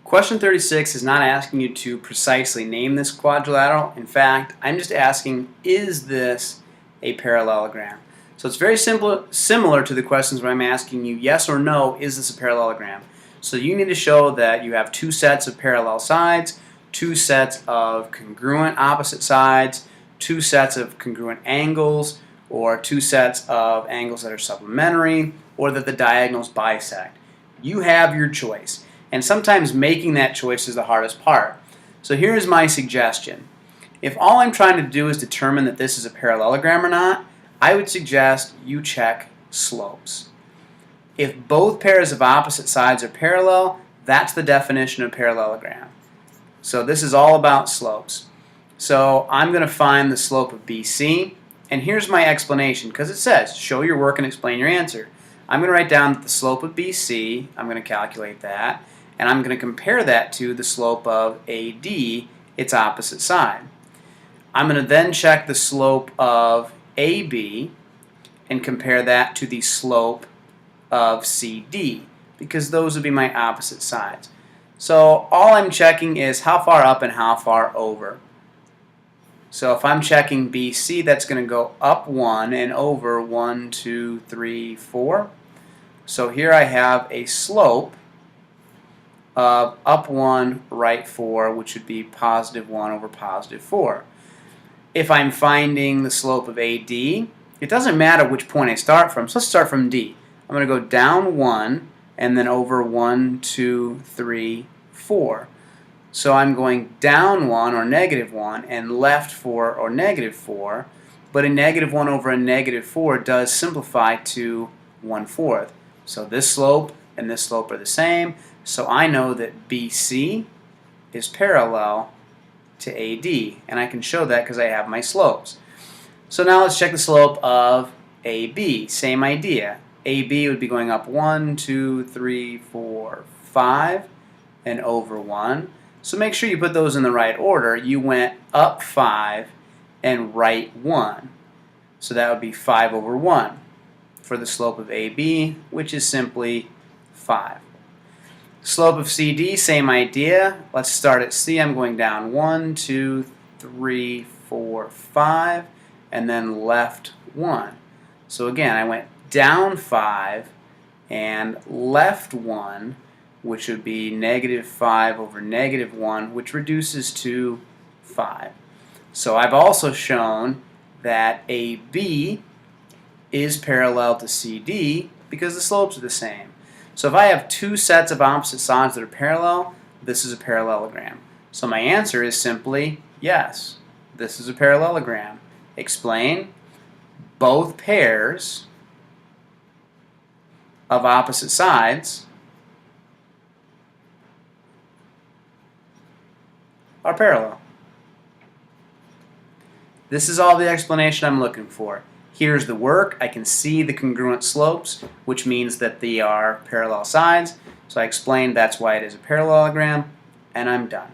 Question 36 is not asking you to precisely name this quadrilateral. In fact, I'm just asking, is this a parallelogram? So it's very similar to the questions where I'm asking you yes or no, is this a parallelogram? So you need to show that you have two sets of parallel sides, two sets of congruent opposite sides, two sets of congruent angles, or two sets of angles that are supplementary, or that the diagonals bisect. You have your choice. And sometimes making that choice is the hardest part. So here's my suggestion. If all I'm trying to do is determine that this is a parallelogram or not, I would suggest you check slopes. If both pairs of opposite sides are parallel, that's the definition of parallelogram. So this is all about slopes. So I'm going to find the slope of BC, and here's my explanation, because it says, show your work and explain your answer. I'm going to write down the slope of BC, I'm going to calculate that, and I'm going to compare that to the slope of AD, its opposite side. I'm going to then check the slope of AB and compare that to the slope of CD, because those would be my opposite sides. So all I'm checking is how far up and how far over. So if I'm checking BC, that's going to go up 1 and over 1, 2, 3, 4. So here I have a slope of up 1, right 4, which would be positive 1 over positive 4. If I'm finding the slope of AD, it doesn't matter which point I start from, so let's start from D. I'm going to go down 1 and then over 1, 2, 3, 4. So I'm going down 1 or negative 1 and left 4 or negative 4, but a negative 1 over a negative 4 does simplify to 1/4. So this slope and this slope are the same, so I know that BC is parallel to AD, and I can show that because I have my slopes. So now let's check the slope of AB. Same idea. AB would be going up 1, 2, 3, 4, 5, and over 1. So make sure you put those in the right order. You went up 5 and right 1. So that would be 5 over 1 for the slope of AB, which is simply 5. Slope of CD, same idea. Let's start at C. I'm going down 1, 2, 3, 4, 5, and then left 1. So again, I went down 5 and left 1, which would be negative 5 over negative 1, which reduces to 5. So I've also shown that AB is parallel to CD because the slopes are the same. So if I have two sets of opposite sides that are parallel, this is a parallelogram. So my answer is simply yes, this is a parallelogram. Explain. Both pairs of opposite sides are parallel. This is all the explanation I'm looking for. Here's the work. I can see the congruent slopes, which means that they are parallel sides. So I explained that's why it is a parallelogram, and I'm done.